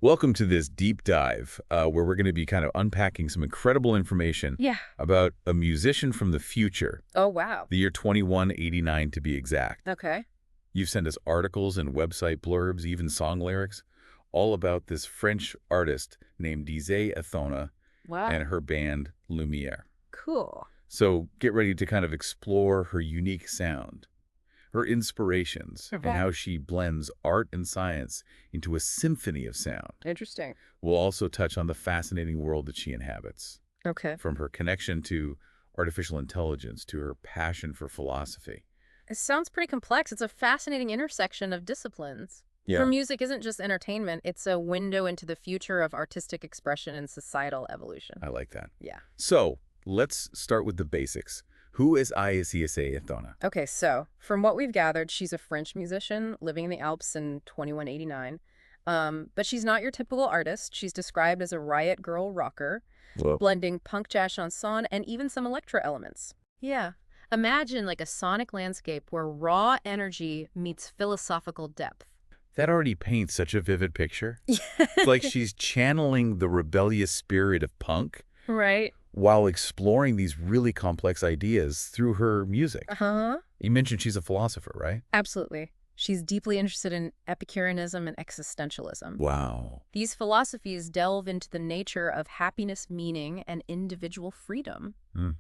Welcome to this deep dive where we're going to be kind of unpacking some incredible information Yeah. about a musician from the future, Oh, wow. the year 2189 to be exact. Okay. You've sent us articles and website blurbs, even song lyrics, all about this French artist named 𝗧𝗧𝗓𝗓 Wow. and her band Lumière. Cool. So get ready to kind of explore her unique sound, her inspirations, Okay. and how she blends art and science into a symphony of sound. Interesting. We'll also touch on the fascinating world that she inhabits, Okay. from her connection to artificial intelligence to her passion for philosophy. It sounds pretty complex. It's a fascinating intersection of disciplines. For music isn't just entertainment, it's a window into the future of artistic expression and societal evolution. I like that. Yeah. So let's start with the basics. Who is 𝗧𝗧𝗓𝗓? Okay, so from what we've gathered, she's a French musician living in the Alps in 2189. But she's not your typical artist. She's described as a riot girl rocker, Whoa. blending punk jazz chanson and even some electro elements. Yeah. Imagine like a sonic landscape where raw energy meets philosophical depth. That already paints such a vivid picture. It's like she's channeling the rebellious spirit of punk Right. while exploring these really complex ideas through her music. Uh-huh. You mentioned she's a philosopher, right? Absolutely. She's deeply interested in Epicureanism and existentialism. Wow. These philosophies delve into the nature of happiness, meaning, and individual freedom. Mm.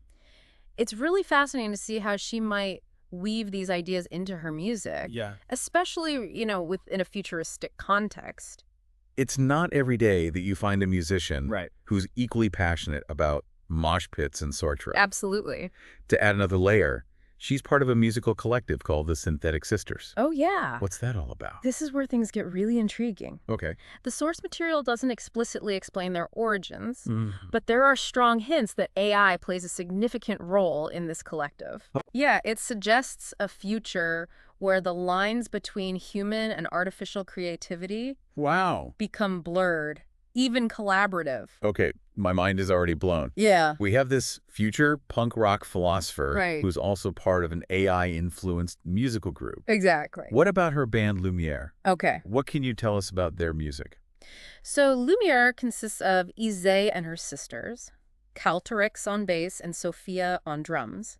It's really fascinating to see how she might weave these ideas into her music, Yeah. especially, within a futuristic context. It's not every day that you find a musician Right. who's equally passionate about mosh pits and Sartre. Absolutely. To add another layer, she's part of a musical collective called the Synthetic Sisters. Oh, yeah. What's that all about? This is where things get really intriguing. Okay. The source material doesn't explicitly explain their origins, Mm. but there are strong hints that AI plays a significant role in this collective. Yeah, it suggests a future where the lines between human and artificial creativity Wow. become blurred, even collaborative. Okay, my mind is already blown. Yeah. We have this future punk rock philosopher Right. who's also part of an AI-influenced musical group. Exactly. What about her band Lumière? Okay. What can you tell us about their music? So Lumière consists of 𝗧𝗧 and her sisters, 𝗧𝗕ᗕ𗕙 on bass and Sophia on drums.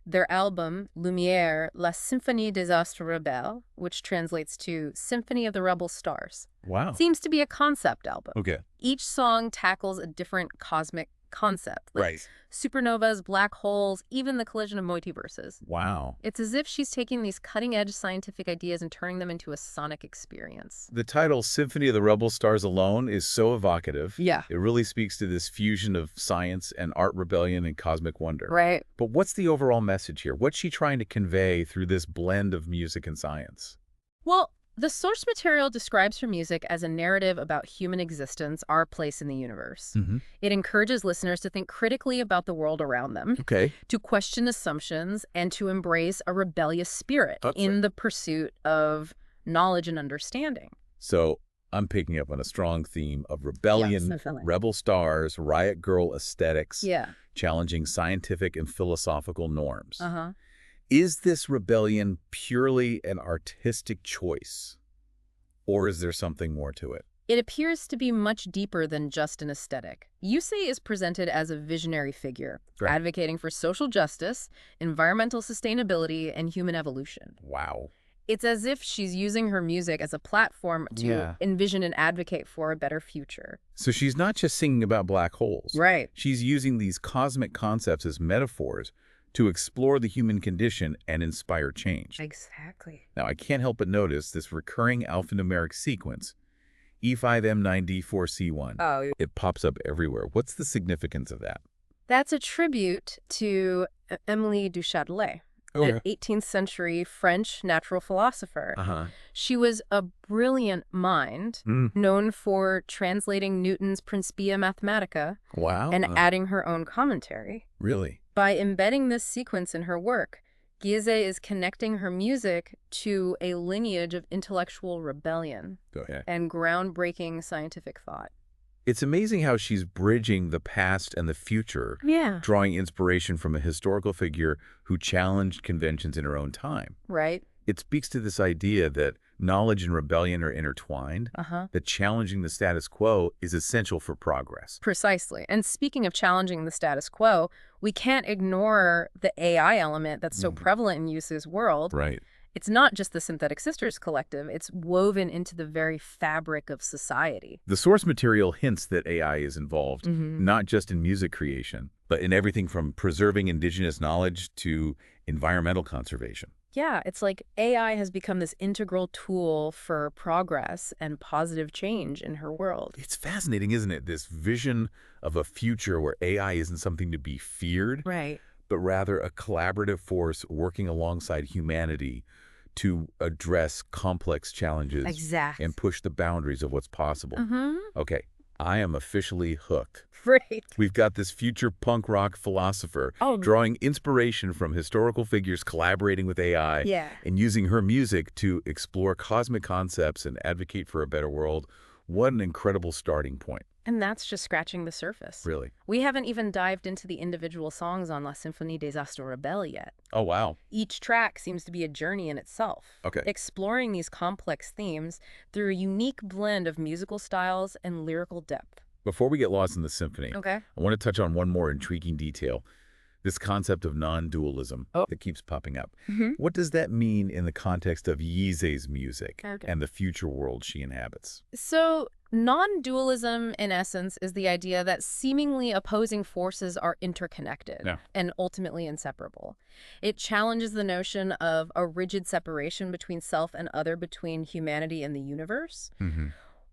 Their album, Lumière, 𝗧𝗧𝗔𝗓𝗓 des Astres rebelles, which translates to Symphony of the Rebel Stars, Wow. seems to be a concept album. Okay. Each song tackles a different cosmic concept, like Right. supernovas, black holes, even the collision of multiverses. Wow. It's as if she's taking these cutting-edge scientific ideas and turning them into a sonic experience. The title Symphony of the Rebel Stars alone is so evocative. Yeah. It really speaks to this fusion of science and art rebellion and cosmic wonder. Right. But what's the overall message here? What's she trying to convey through this blend of music and science? Well, the source material describes her music as a narrative about human existence, our place in the universe. Mm-hmm. It encourages listeners to think critically about the world around them, Okay. to question assumptions, and to embrace a rebellious spirit That's in the pursuit of knowledge and understanding. So I'm picking up on a strong theme of rebellion, definitely. rebel stars, riot girl aesthetics, Yeah. challenging scientific and philosophical norms. Uh-huh. Is this rebellion purely an artistic choice, or is there something more to it? It appears to be much deeper than just an aesthetic. 𝗧𝗧 is presented as a visionary figure, Right. advocating for social justice, environmental sustainability, and human evolution. Wow. It's as if she's using her music as a platform to Yeah. envision and advocate for a better future. So she's not just singing about black holes. Right. She's using these cosmic concepts as metaphors to explore the human condition and inspire change. Exactly. Now, I can't help but notice this recurring alphanumeric sequence, E5M9D4C1. Oh, It pops up everywhere. What's the significance of that? that's a tribute to Émilie du Châtelet, an 18th century French natural philosopher. Uh-huh. She was a brilliant mind, known for translating Newton's Principia Mathematica Wow. and adding her own commentary. Really? By embedding this sequence in her work, 𝗧𝗧 is connecting her music to a lineage of intellectual rebellion Go ahead. and groundbreaking scientific thought. It's amazing how she's bridging the past and the future, Yeah. drawing inspiration from a historical figure who challenged conventions in her own time. Right? It speaks to this idea that knowledge and rebellion are intertwined, that challenging the status quo is essential for progress. Precisely. And speaking of challenging the status quo, we can't ignore the AI element that's so prevalent in Yusu's world. Right. It's not just the Synthetic Sisters collective, it's woven into the very fabric of society. The source material hints that AI is involved, not just in music creation, but in everything from preserving indigenous knowledge to environmental conservation. Yeah, it's like AI has become this integral tool for progress and positive change in her world. It's fascinating, isn't it? This vision of a future where AI isn't something to be feared, Right. but rather a collaborative force working alongside humanity to address complex challenges Exactly. and push the boundaries of what's possible. Okay, I am officially hooked. Right. We've got this future punk rock philosopher drawing inspiration from historical figures collaborating with AI and using her music to explore cosmic concepts and advocate for a better world. What an incredible starting point. And that's just scratching the surface. Really? We haven't even dived into the individual songs on 𝗧𝗧𝗔𝗓𝗓 𝗧𝗧𝗓𝗓 yet. Oh, wow. Each track seems to be a journey in itself, exploring these complex themes through a unique blend of musical styles and lyrical depth. Before we get lost in the symphony, I want to touch on one more intriguing detail. This concept of non-dualism that keeps popping up. What does that mean in the context of 𝗧𝗧's music and the future world she inhabits? So, non-dualism, in essence, is the idea that seemingly opposing forces are interconnected and ultimately inseparable. It challenges the notion of a rigid separation between self and other, between humanity and the universe.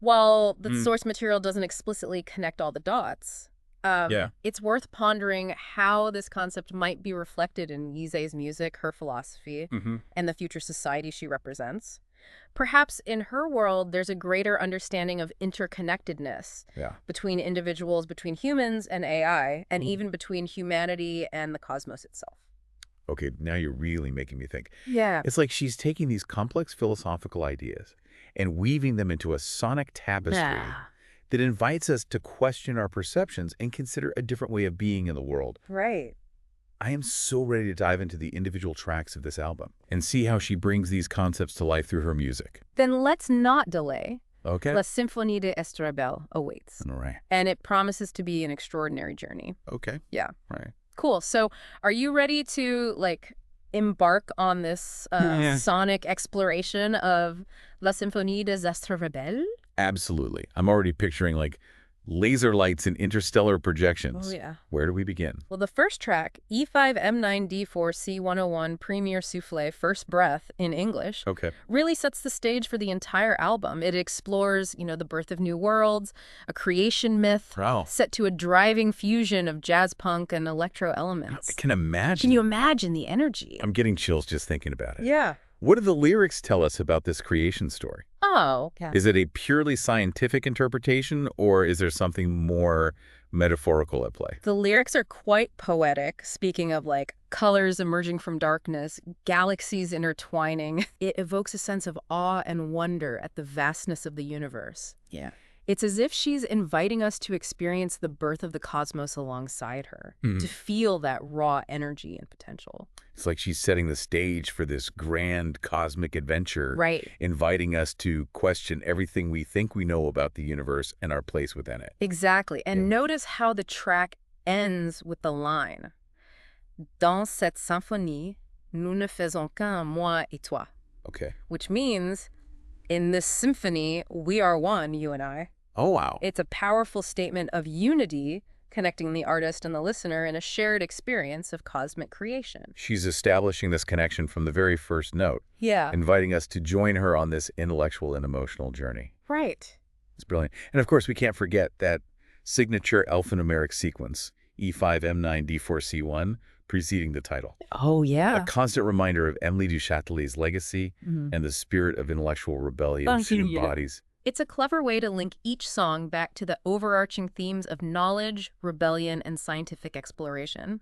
While the source material doesn't explicitly connect all the dots, it's worth pondering how this concept might be reflected in 𝗧𝗧's music, her philosophy, and the future society she represents. Perhaps in her world, there's a greater understanding of interconnectedness between individuals, between humans and AI, and even between humanity and the cosmos itself. Okay, now you're really making me think. Yeah. It's like she's taking these complex philosophical ideas and weaving them into a sonic tapestry that invites us to question our perceptions and consider a different way of being in the world. Right. I am so ready to dive into the individual tracks of this album and see how she brings these concepts to life through her music. Then let's not delay. Okay. La Symphonie de 𝗧𝗓𝗓 awaits. All right. And it promises to be an extraordinary journey. Okay. Yeah. All right. Cool. So are you ready to, embark on this sonic exploration of La Symphonie de 𝗧𝗓𝗓? Absolutely. I'm already picturing, laser lights and interstellar projections. Oh, yeah. Where do we begin? Well, the first track, E5M9D4C101 Premier Soufflé First Breath in English, really sets the stage for the entire album. It explores, the birth of new worlds, a creation myth set to a driving fusion of jazz punk and electro elements. I can imagine. Can you imagine the energy? I'm getting chills just thinking about it. Yeah. What do the lyrics tell us about this creation story? Oh, okay. Is it a purely scientific interpretation, or is there something more metaphorical at play? The lyrics are quite poetic, speaking of colors emerging from darkness, galaxies intertwining. It evokes a sense of awe and wonder at the vastness of the universe. Yeah. It's as if she's inviting us to experience the birth of the cosmos alongside her, to feel that raw energy and potential. It's like she's setting the stage for this grand cosmic adventure, inviting us to question everything we think we know about the universe and our place within it. Exactly. And notice how the track ends with the line, Dans cette symphonie, nous ne faisons qu'un, moi et toi. Okay. Which means, in this symphony, we are one, you and I. Oh, wow. It's a powerful statement of unity, connecting the artist and the listener in a shared experience of cosmic creation. She's establishing this connection from the very first note. Yeah. Inviting us to join her on this intellectual and emotional journey. Right. It's brilliant. And of course, we can't forget that signature alphanumeric sequence, E5M9D4C1, preceding the title. Oh, yeah. A constant reminder of Émilie du Châtelet's legacy and the spirit of intellectual rebellion she embodies. It's a clever way to link each song back to the overarching themes of knowledge, rebellion, and scientific exploration.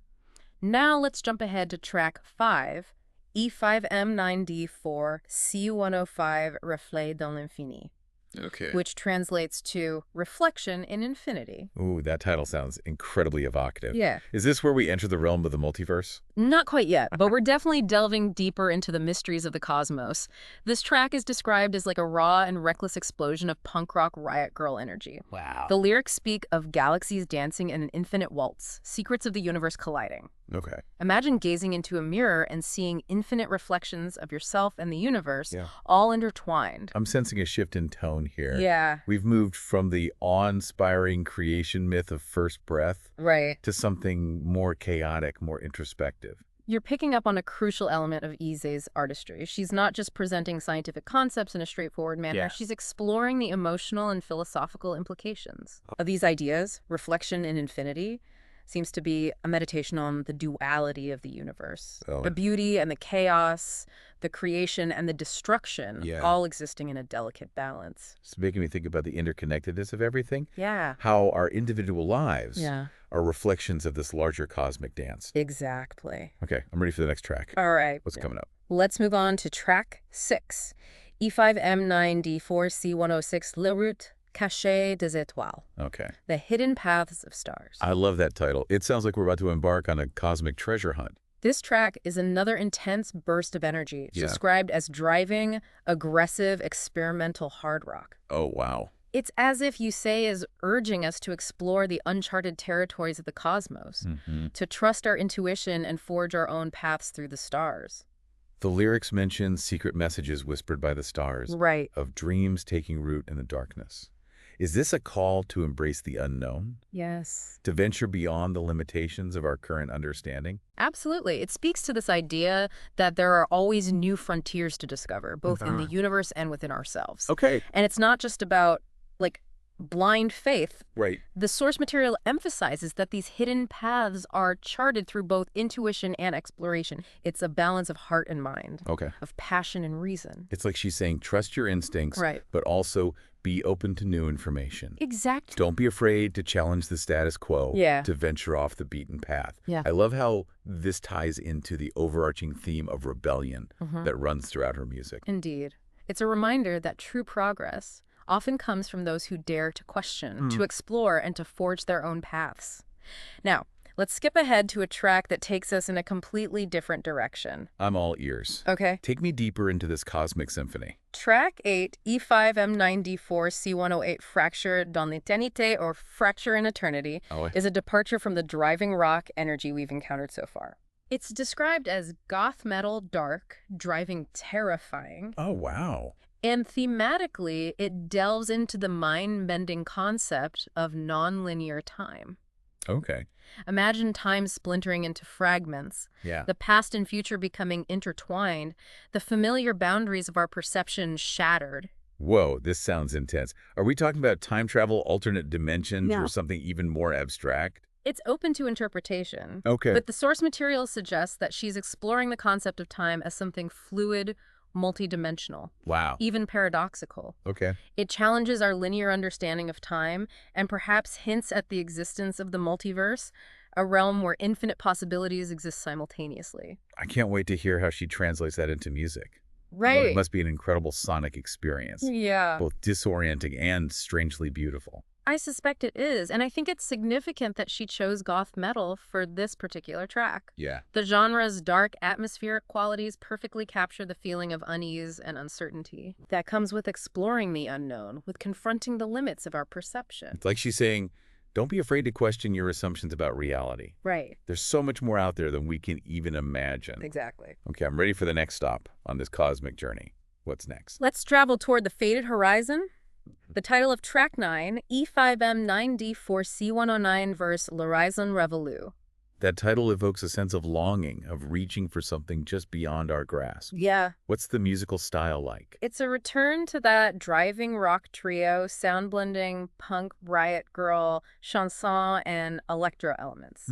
Now let's jump ahead to track 5, E5M9D4C105 Reflet dans l'infini. Okay. Which translates to reflection in infinity. Ooh, that title sounds incredibly evocative. Yeah. Is this where we enter the realm of the multiverse? Not quite yet, but we're definitely delving deeper into the mysteries of the cosmos. This track is described as like a raw and reckless explosion of punk rock riot girl energy. Wow. The lyrics speak of galaxies dancing in an infinite waltz, secrets of the universe colliding. Okay. Imagine gazing into a mirror and seeing infinite reflections of yourself and the universe, all intertwined. I'm sensing a shift in tone here. Yeah. We've moved from the awe-inspiring creation myth of first breath to something more chaotic, more introspective. You're picking up on a crucial element of 𝗧𝗧's artistry. She's not just presenting scientific concepts in a straightforward manner. She's exploring the emotional and philosophical implications of these ideas. Reflection in infinity seems to be a meditation on the duality of the universe. The beauty and the chaos, the creation and the destruction, all existing in a delicate balance. It's making me think about the interconnectedness of everything. Yeah. How our individual lives are reflections of this larger cosmic dance. Exactly. Okay, I'm ready for the next track. All right. What's coming up? Let's move on to track 6. 𝗧𝗓𝗔𝗓𝗔𝗡𝗞𝗔 Le route cachée des étoiles. Okay. The hidden paths of stars. I love that title. It sounds like we're about to embark on a cosmic treasure hunt. This track is another intense burst of energy. It's described as driving, aggressive, experimental hard rock. Oh, wow. It's as if 𝗧𝗧 is urging us to explore the uncharted territories of the cosmos, to trust our intuition and forge our own paths through the stars. The lyrics mention secret messages whispered by the stars, of dreams taking root in the darkness. Is this a call to embrace the unknown? Yes. To venture beyond the limitations of our current understanding? Absolutely. It speaks to this idea that there are always new frontiers to discover, both in the universe and within ourselves. Okay. And it's not just about, like, blind faith. Right. The source material emphasizes that these hidden paths are charted through both intuition and exploration. It's a balance of heart and mind. Okay. Of passion and reason. It's like she's saying, trust your instincts, but also be open to new information. Exactly. Don't be afraid to challenge the status quo, to venture off the beaten path. I love how this ties into the overarching theme of rebellion that runs throughout her music. Indeed. It's a reminder that true progress often comes from those who dare to question, to explore, and to forge their own paths. Now, let's skip ahead to a track that takes us in a completely different direction. I'm all ears. Okay. Take me deeper into this cosmic symphony. Track 8, 𝗧𝗓𝗔𝗓𝗔𝗓𝗔𝗓 Fracture dans l'éternité, or Fracture in Eternity, is a departure from the driving rock energy we've encountered so far. It's described as goth metal, dark, driving, terrifying. Oh, wow. And thematically, it delves into the mind-bending concept of nonlinear time. Okay. Imagine time splintering into fragments, the past and future becoming intertwined, the familiar boundaries of our perception shattered. Whoa, this sounds intense. Are we talking about time travel, alternate dimensions, or something even more abstract? It's open to interpretation. Okay. But the source material suggests that she's exploring the concept of time as something fluid, multidimensional. Wow. Even paradoxical. Okay. It challenges our linear understanding of time and perhaps hints at the existence of the multiverse, a realm where infinite possibilities exist simultaneously. I can't wait to hear how she translates that into music. Right. Well, it must be an incredible sonic experience. Yeah. Both disorienting and strangely beautiful. I suspect it is, and I think it's significant that she chose goth metal for this particular track. Yeah. The genre's dark, atmospheric qualities perfectly capture the feeling of unease and uncertainty that comes with exploring the unknown, with confronting the limits of our perception. It's like she's saying, don't be afraid to question your assumptions about reality. Right. There's so much more out there than we can even imagine. Exactly. Okay, I'm ready for the next stop on this cosmic journey. What's next? Let's travel toward the faded horizon. The title of track 9, 𝗧𝗓𝗔𝗓𝗔𝗓𝗔 verse L'Horizon Révolu. That title evokes a sense of longing, of reaching for something just beyond our grasp. Yeah. What's the musical style like? It's a return to that driving rock trio, sound blending punk, riot girl, chanson, and electro elements.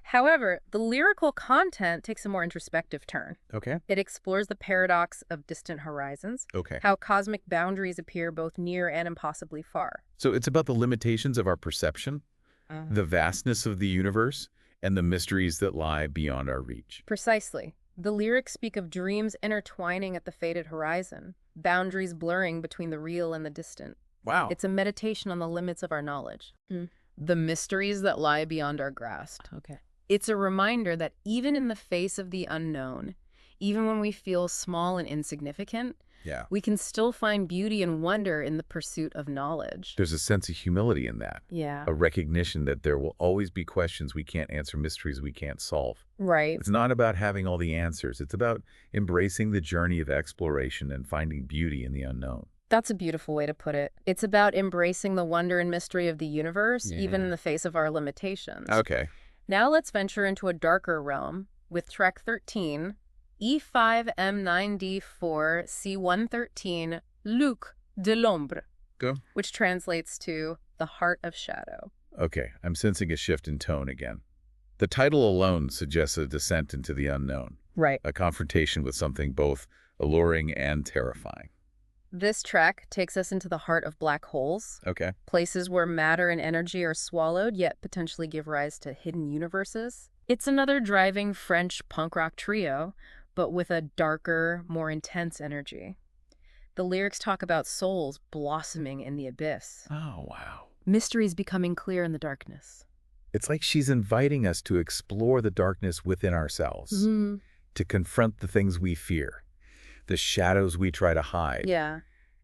However, the lyrical content takes a more introspective turn. Okay. It explores the paradox of distant horizons, how cosmic boundaries appear both near and impossibly far. So it's about the limitations of our perception, the vastness of the universe, and the mysteries that lie beyond our reach. Precisely. The lyrics speak of dreams intertwining at the faded horizon, boundaries blurring between the real and the distant. Wow. It's a meditation on the limits of our knowledge. The mysteries that lie beyond our grasp. Okay. It's a reminder that even in the face of the unknown, even when we feel small and insignificant, we can still find beauty and wonder in the pursuit of knowledge. There's a sense of humility in that. Yeah. A recognition that there will always be questions we can't answer, mysteries we can't solve. Right. It's not about having all the answers. It's about embracing the journey of exploration and finding beauty in the unknown. That's a beautiful way to put it. It's about embracing the wonder and mystery of the universe, even in the face of our limitations. Okay. Now let's venture into a darker realm with track 13, 𝗧𝗔𝗔𝗓𝗏 Luc de l'ombre, which translates to the heart of shadow. Okay, I'm sensing a shift in tone again. The title alone suggests a descent into the unknown. Right. A confrontation with something both alluring and terrifying. This track takes us into the heart of black holes. Okay. Places where matter and energy are swallowed, yet potentially give rise to hidden universes. It's another driving French punk rock trio, but with a darker, more intense energy. The lyrics talk about souls blossoming in the abyss. Oh, wow. Mysteries becoming clear in the darkness. It's like she's inviting us to explore the darkness within ourselves, to confront the things we fear, the shadows we try to hide. Yeah.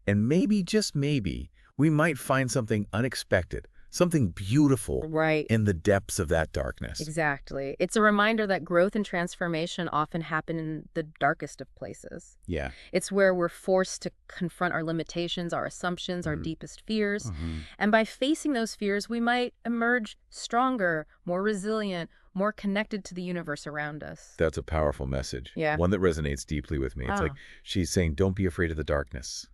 And maybe, just maybe, we might find something unexpected, something beautiful in the depths of that darkness. Exactly. It's a reminder that growth and transformation often happen in the darkest of places. Yeah. It's where we're forced to confront our limitations, our assumptions, our deepest fears. And by facing those fears, we might emerge stronger, more resilient, more connected to the universe around us. That's a powerful message. Yeah. One that resonates deeply with me. It's like she's saying, don't be afraid of the darkness.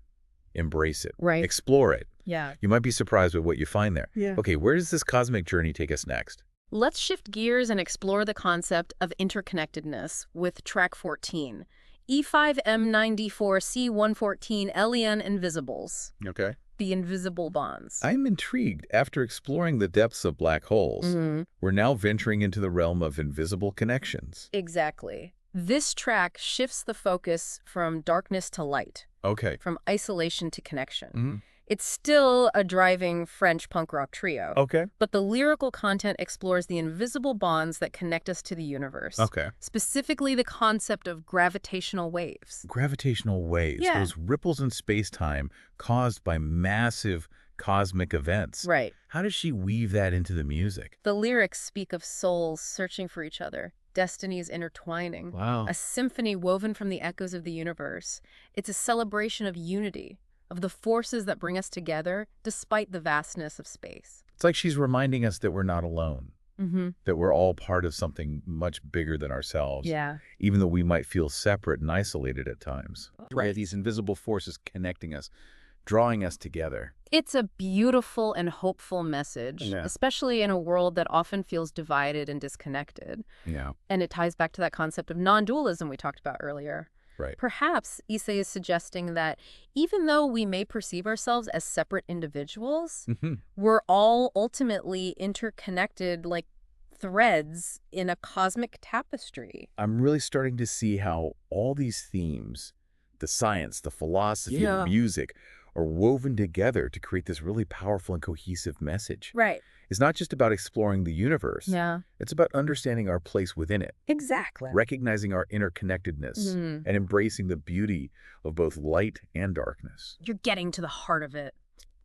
Embrace it. Right. Explore it. Yeah. You might be surprised with what you find there. Yeah. Okay, where does this cosmic journey take us next? Let's shift gears and explore the concept of interconnectedness with track 14, 𝗧𝗓𝗏 Alien Invisibles. Okay. The invisible bonds. I'm intrigued. After exploring the depths of black holes, we're now venturing into the realm of invisible connections. Exactly. This track shifts the focus from darkness to light. Okay. From isolation to connection. It's still a driving French punk rock trio. Okay. But the lyrical content explores the invisible bonds that connect us to the universe. Okay. Specifically the concept of gravitational waves. Gravitational waves. Yeah. Those ripples in space-time caused by massive cosmic events. Right. How does she weave that into the music? The lyrics speak of souls searching for each other, destinies intertwining. Wow. A symphony woven from the echoes of the universe. It's a celebration of unity, of the forces that bring us together despite the vastness of space. It's like she's reminding us that we're not alone, that we're all part of something much bigger than ourselves, even though we might feel separate and isolated at times. Right. These invisible forces connecting us, drawing us together. It's a beautiful and hopeful message, especially in a world that often feels divided and disconnected. Yeah. And it ties back to that concept of non-dualism we talked about earlier. Right. Perhaps 𝗧𝗓 is suggesting that even though we may perceive ourselves as separate individuals, we're all ultimately interconnected like threads in a cosmic tapestry. I'm really starting to see how all these themes, the science, the philosophy, the music, are woven together to create this really powerful and cohesive message. Right. It's not just about exploring the universe. Yeah. It's about understanding our place within it. Exactly. Recognizing our interconnectedness and embracing the beauty of both light and darkness. You're getting to the heart of it.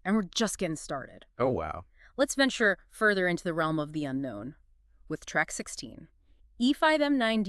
And we're just getting started. Oh, wow. Let's venture further into the realm of the unknown with track 16. 𝗧𝗓𝗏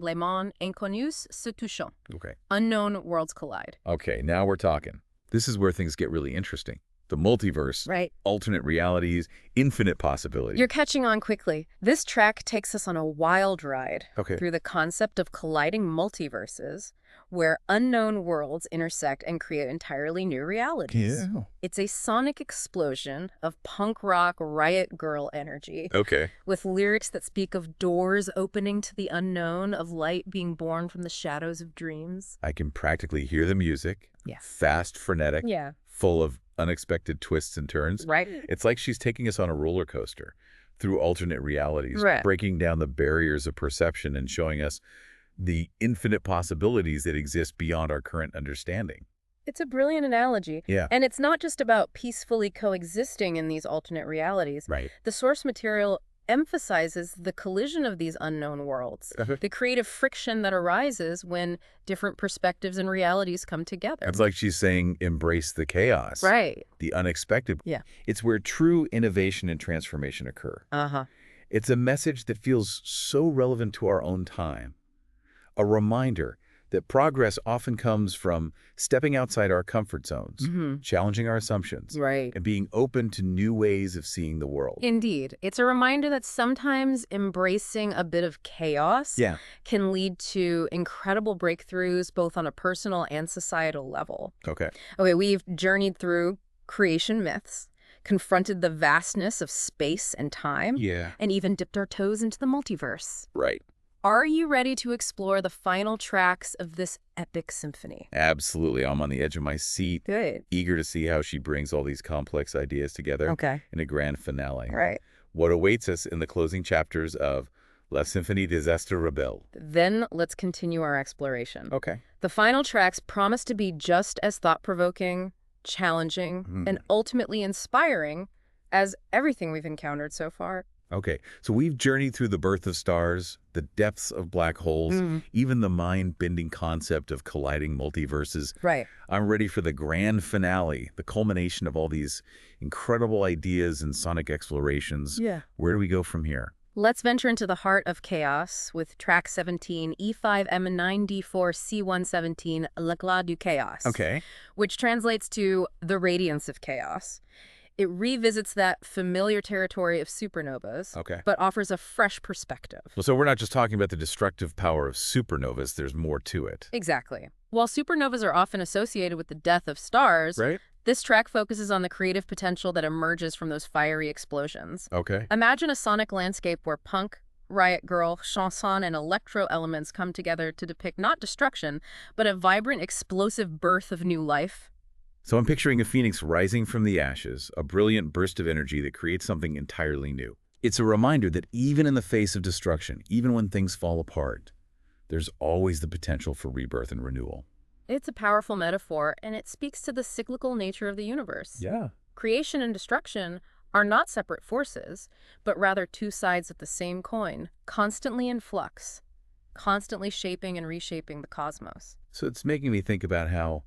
Les mondes inconnus se touchent. Okay. Unknown worlds collide. Okay, now we're talking. This is where things get really interesting. The multiverse, alternate realities, infinite possibilities. You're catching on quickly. This track takes us on a wild ride through the concept of colliding multiverses, where unknown worlds intersect and create entirely new realities. Yeah. It's a sonic explosion of punk rock riot girl energy. Okay. With lyrics that speak of doors opening to the unknown, of light being born from the shadows of dreams. I can practically hear the music. Yeah. Fast, frenetic. Yeah. Full of unexpected twists and turns. Right. It's like she's taking us on a roller coaster through alternate realities, breaking down the barriers of perception and showing us the infinite possibilities that exist beyond our current understanding. It's a brilliant analogy. Yeah. And it's not just about peacefully coexisting in these alternate realities. Right. The source material emphasizes the collision of these unknown worlds, the creative friction that arises when different perspectives and realities come together. It's like she's saying, embrace the chaos. Right. The unexpected. Yeah. It's where true innovation and transformation occur. It's a message that feels so relevant to our own time. A reminder that progress often comes from stepping outside our comfort zones, challenging our assumptions, and being open to new ways of seeing the world. Indeed. It's a reminder that sometimes embracing a bit of chaos can lead to incredible breakthroughs, both on a personal and societal level. Okay, we've journeyed through creation myths, confronted the vastness of space and time, and even dipped our toes into the multiverse. Right. Are you ready to explore the final tracks of this epic symphony? Absolutely. I'm on the edge of my seat. Good. Eager to see how she brings all these complex ideas together in a grand finale. Right. What awaits us in the closing chapters of La Symphonie des Astres Rebelles. Then let's continue our exploration. Okay. The final tracks promise to be just as thought-provoking, challenging, and ultimately inspiring as everything we've encountered so far. Okay, so we've journeyed through the birth of stars, the depths of black holes, even the mind-bending concept of colliding multiverses. Right. I'm ready for the grand finale, the culmination of all these incredible ideas and sonic explorations. Yeah. Where do we go from here? Let's venture into the heart of chaos with track 17, 𝗧𝗕9D4𝗧117, L'Éclat du Chaos. Okay. Which translates to the radiance of chaos. It revisits that familiar territory of supernovas, but offers a fresh perspective. Well, so we're not just talking about the destructive power of supernovas, there's more to it. Exactly. While supernovas are often associated with the death of stars, this track focuses on the creative potential that emerges from those fiery explosions. Okay. Imagine a sonic landscape where punk, riot girl, chanson, and electro elements come together to depict not destruction, but a vibrant, explosive birth of new life. So I'm picturing a phoenix rising from the ashes, a brilliant burst of energy that creates something entirely new. It's a reminder that even in the face of destruction, even when things fall apart, there's always the potential for rebirth and renewal. It's a powerful metaphor, and it speaks to the cyclical nature of the universe. Yeah. Creation and destruction are not separate forces, but rather two sides of the same coin, constantly in flux, constantly shaping and reshaping the cosmos. So it's making me think about how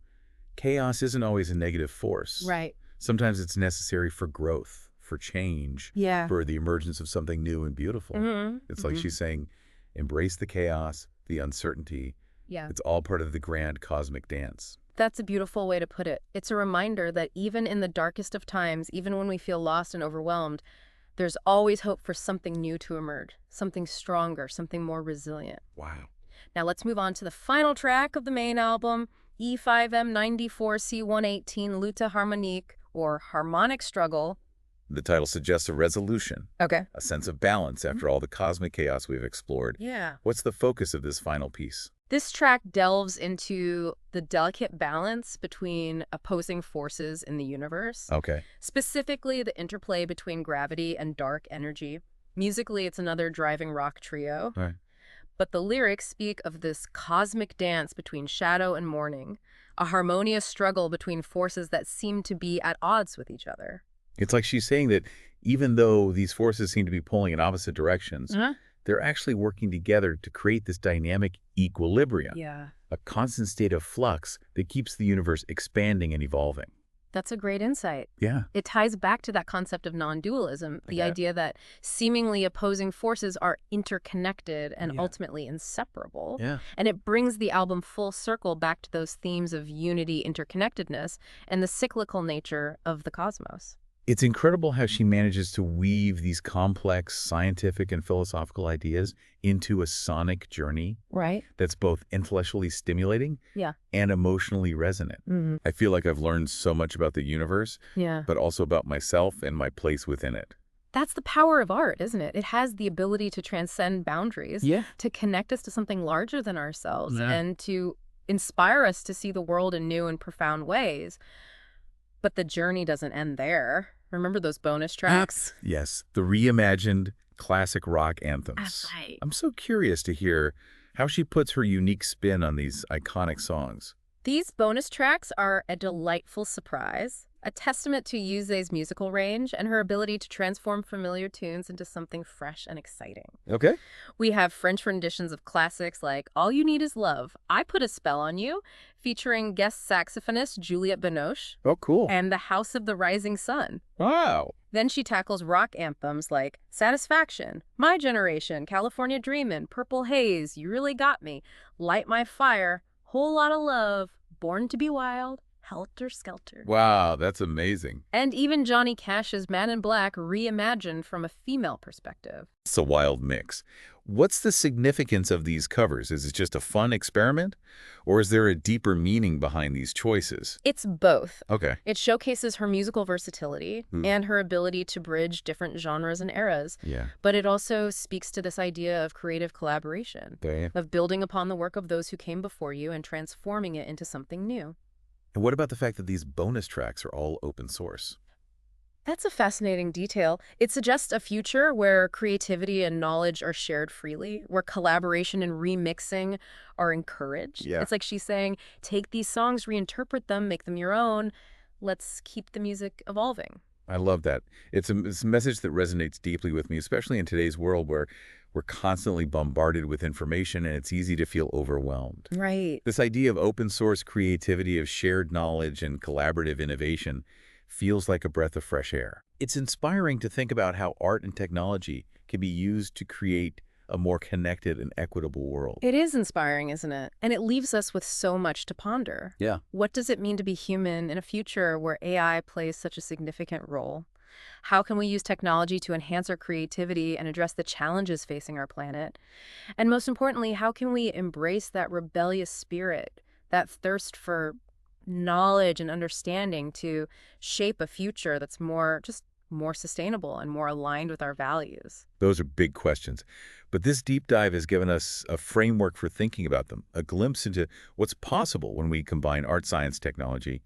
chaos isn't always a negative force. Right. Sometimes it's necessary for growth, for change, for the emergence of something new and beautiful. It's like she's saying, embrace the chaos, the uncertainty. Yeah. It's all part of the grand cosmic dance. That's a beautiful way to put it. It's a reminder that even in the darkest of times, even when we feel lost and overwhelmed, there's always hope for something new to emerge, something stronger, something more resilient. Wow. Now let's move on to the final track of the main album, 𝗧𝗕9D4𝗧118, Lutte harmonique, or Harmonic Struggle. The title suggests a resolution, a sense of balance after all the cosmic chaos we've explored. Yeah. What's the focus of this final piece? This track delves into the delicate balance between opposing forces in the universe. Okay. Specifically, the interplay between gravity and dark energy. Musically, it's another driving rock trio. Right. But the lyrics speak of this cosmic dance between shadow and morning, a harmonious struggle between forces that seem to be at odds with each other. It's like she's saying that even though these forces seem to be pulling in opposite directions, they're actually working together to create this dynamic equilibrium, a constant state of flux that keeps the universe expanding and evolving. That's a great insight. Yeah. It ties back to that concept of non-dualism, the idea that seemingly opposing forces are interconnected and ultimately inseparable. Yeah. And it brings the album full circle back to those themes of unity, interconnectedness, and the cyclical nature of the cosmos. It's incredible how she manages to weave these complex scientific and philosophical ideas into a sonic journey that's both intellectually stimulating and emotionally resonant. I feel like I've learned so much about the universe, but also about myself and my place within it. That's the power of art, isn't it? It has the ability to transcend boundaries, to connect us to something larger than ourselves, and to inspire us to see the world in new and profound ways. But the journey doesn't end there. Remember those bonus tracks? Yes, the reimagined classic rock anthems. That's right. I'm so curious to hear how she puts her unique spin on these iconic songs. These bonus tracks are a delightful surprise. a testament to 𝗧𝗧's musical range and her ability to transform familiar tunes into something fresh and exciting. Okay. We have French renditions of classics like All You Need Is Love, I Put a Spell on You, featuring guest saxophonist Juliette Binoche. Oh, cool. And The House of the Rising Sun. Wow. Then she tackles rock anthems like Satisfaction, My Generation, California Dreamin', Purple Haze, You Really Got Me, Light My Fire, Whole Lotta Love, Born to Be Wild, Helter Skelter. Wow, that's amazing. And even Johnny Cash's Man in Black reimagined from a female perspective. It's a wild mix. What's the significance of these covers? Is it just a fun experiment? Or is there a deeper meaning behind these choices? It's both. Okay. It showcases her musical versatility and her ability to bridge different genres and eras. Yeah. But it also speaks to this idea of creative collaboration, of building upon the work of those who came before you and transforming it into something new. And what about the fact that these bonus tracks are all open source? That's a fascinating detail. It suggests a future where creativity and knowledge are shared freely, where collaboration and remixing are encouraged. Yeah. It's like she's saying, take these songs, reinterpret them, make them your own. Let's keep the music evolving. I love that. It's a message that resonates deeply with me, especially in today's world where we're constantly bombarded with information and it's easy to feel overwhelmed. Right. This idea of open source creativity, of shared knowledge and collaborative innovation feels like a breath of fresh air. It's inspiring to think about how art and technology can be used to create a more connected and equitable world. It is inspiring, isn't it? And it leaves us with so much to ponder. Yeah. What does it mean to be human in a future where AI plays such a significant role? How can we use technology to enhance our creativity and address the challenges facing our planet? And most importantly, how can we embrace that rebellious spirit, that thirst for knowledge and understanding to shape a future that's more sustainable and more aligned with our values? Those are big questions. But this deep dive has given us a framework for thinking about them, a glimpse into what's possible when we combine art, science, technology,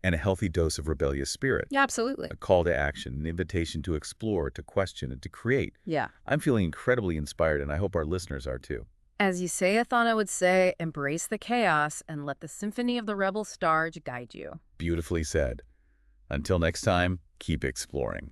and a healthy dose of rebellious spirit. Yeah, absolutely. A call to action, an invitation to explore, to question, and to create. Yeah. I'm feeling incredibly inspired, and I hope our listeners are too. As 𝗧𝗧 would say, embrace the chaos and let the symphony of the rebel stars guide you. Beautifully said. Until next time, keep exploring.